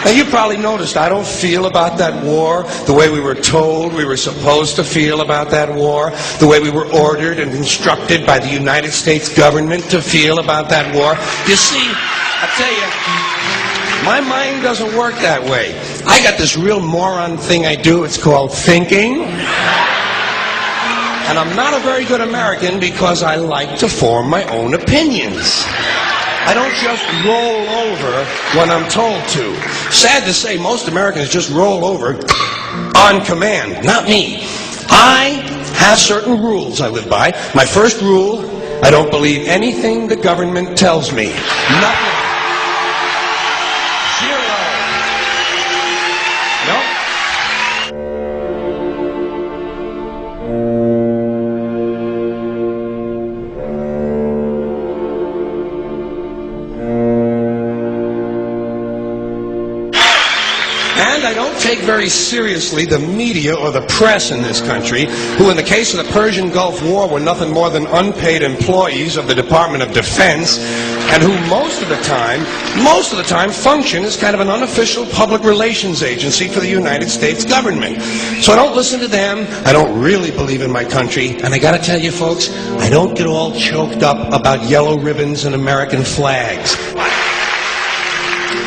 Now, you probably noticed I don't feel about that war the way we were told we were supposed to feel about that war, the way we were ordered and instructed by the United States government to feel about that war. You see, I tell you, my mind doesn't work that way. I got this real moron thing I do. It's called thinking. And I'm not a very good American because I like to form my own opinions. I don't just roll over when I'm told to. Sad to say, most Americans just roll over on command. Not me. I have certain rules I live by. My first rule, I don't believe anything the government tells me. Nothing. Zero. Nope. And I don't take very seriously the media or the press in this country, who in the case of the Persian Gulf War were nothing more than unpaid employees of the Department of Defense, and who most of the time function as kind of an unofficial public relations agency for the United States government. So I don't listen to them. I don't really believe in my country. And I gotta tell you folks, I don't get all choked up about yellow ribbons and American flags.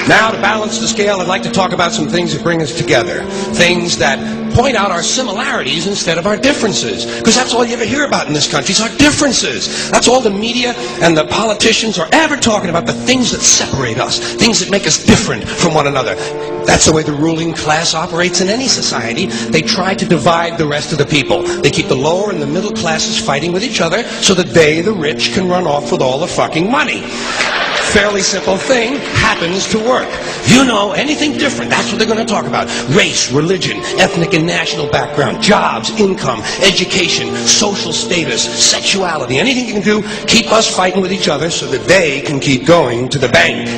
Now, to balance the scale, I'd like to talk about some things that bring us together. Things that point out our similarities instead of our differences. Because that's all you ever hear about in this country is our differences. That's all the media and the politicians are ever talking about, the things that separate us, things that make us different from one another. That's the way the ruling class operates in any society. They try to divide the rest of the people. They keep the lower and the middle classes fighting with each other so that they, the rich, can run off with all the fucking money. Fairly simple thing, happens to work. You know, anything different, that's what they're going to talk about. Race, religion, ethnic and national background, jobs, income, education, social status, sexuality, anything you can do, keep us fighting with each other so that they can keep going to the bank.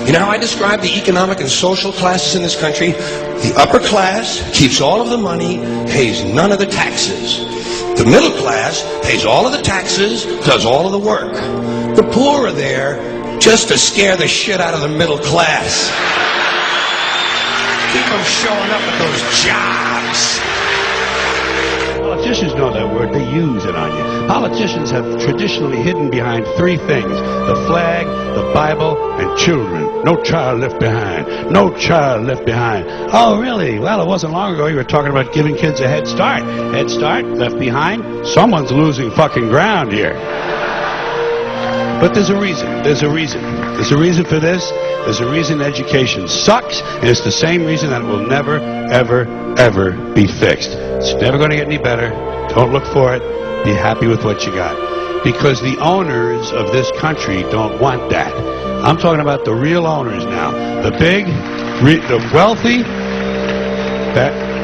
You know how I describe the economic and social classes in this country? The upper class keeps all of the money, pays none of the taxes. The middle class pays all of the taxes, does all of the work. The poor are there just to scare the shit out of the middle class. Keep them showing up at those jobs. Politicians know that word. They use it on you. Politicians have traditionally hidden behind three things: the flag, the Bible, and children. No child left behind. No child left behind. Oh, really? Well, it wasn't long ago you were talking about giving kids a head start. Head start, left behind. Someone's losing fucking ground here. But there's a reason. There's a reason. There's a reason for this. There's a reason education sucks, and it's the same reason that it will never, ever, ever be fixed. It's never going to get any better. Don't look for it. Be happy with what you got. Because the owners of this country don't want that. I'm talking about the real owners now. The big, the wealthy,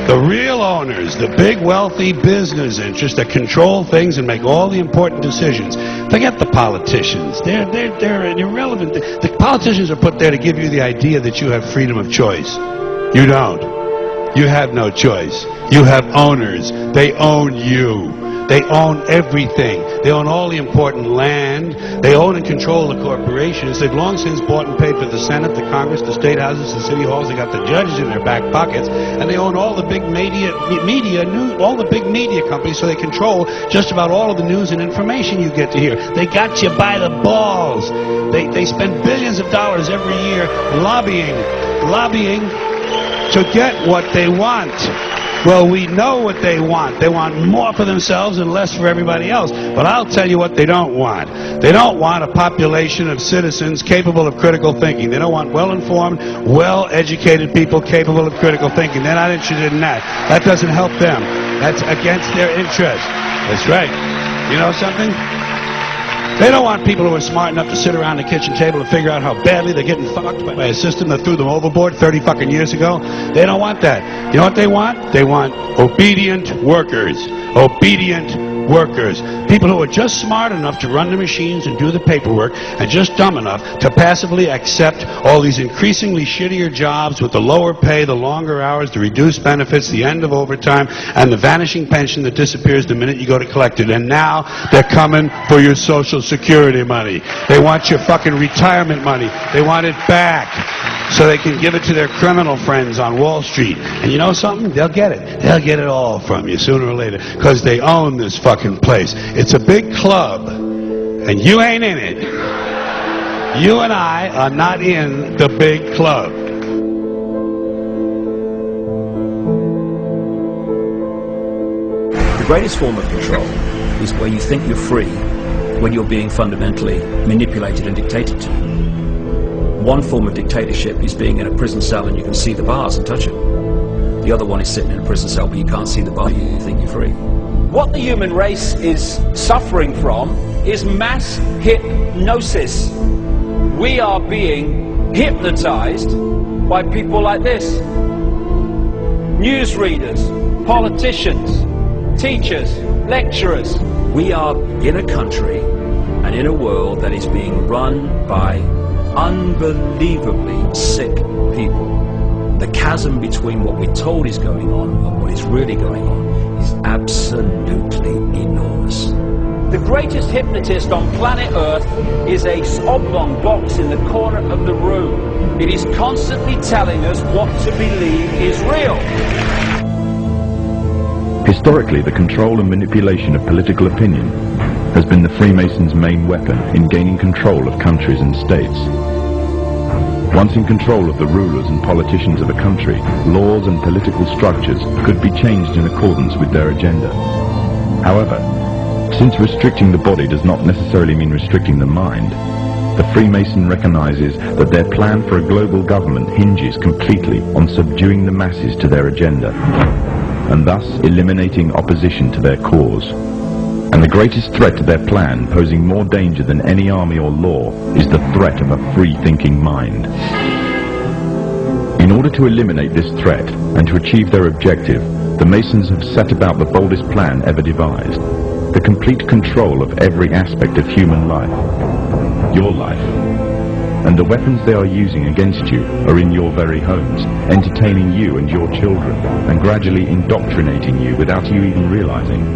the real owners, the big wealthy business interests that control things and make all the important decisions. Forget the politicians. They're irrelevant. The politicians are put there to give you the idea that you have freedom of choice. You don't. You have no choice. You have owners. They own you. They own everything. They own all the important land. They own and control the corporations. They've long since bought and paid for the Senate, the Congress, the state houses, the city halls. They got the judges in their back pockets, and they own all the big all the big media companies. So they control just about all of the news and information you get to hear. They got you by the balls. They spend billions of dollars every year lobbying to get what they want. Well, we know what they want. They want more for themselves and less for everybody else. But I'll tell you what they don't want. They don't want a population of citizens capable of critical thinking. They don't want well-informed, well-educated people capable of critical thinking. They're not interested in that. That doesn't help them. That's against their interest. That's right. You know something? They don't want people who are smart enough to sit around the kitchen table and figure out how badly they're getting fucked by a system that threw them overboard 30 fucking years ago. They don't want that. You know what they want? They want obedient workers. Obedient workers, people who are just smart enough to run the machines and do the paperwork, and just dumb enough to passively accept all these increasingly shittier jobs with the lower pay, the longer hours, the reduced benefits, the end of overtime, and the vanishing pension that disappears the minute you go to collect it. And now they're coming for your Social Security money. They want your fucking retirement money. They want it back so they can give it to their criminal friends on Wall Street. And you know something? They'll get it. They'll get it all from you sooner or later, because they own this fucking place. It's a big club, and you ain't in it. You and I are not in the big club. The greatest form of control is where you think you're free when you're being fundamentally manipulated and dictated to. One form of dictatorship is being in a prison cell and you can see the bars and touch it. The other one is sitting in a prison cell but you can't see the bar, you think you're free. What the human race is suffering from is mass hypnosis. We are being hypnotized by people like this. Newsreaders, politicians, teachers, lecturers. We are in a country and in a world that is being run by unbelievably sick people. The chasm between what we're told is going on and what is really going on is absolutely enormous. The greatest hypnotist on planet Earth is a oblong box in the corner of the room. It is constantly telling us what to believe is real. Historically, the control and manipulation of political opinion has been the Freemasons' main weapon in gaining control of countries and states. Once in control of the rulers and politicians of a country, laws and political structures could be changed in accordance with their agenda. However, since restricting the body does not necessarily mean restricting the mind, the Freemason recognizes that their plan for a global government hinges completely on subduing the masses to their agenda, and thus eliminating opposition to their cause. And the greatest threat to their plan, posing more danger than any army or law, is the threat of a free-thinking mind. In order to eliminate this threat and to achieve their objective, the Masons have set about the boldest plan ever devised: the complete control of every aspect of human life, your life. And the weapons they are using against you are in your very homes, entertaining you and your children, and gradually indoctrinating you without you even realizing.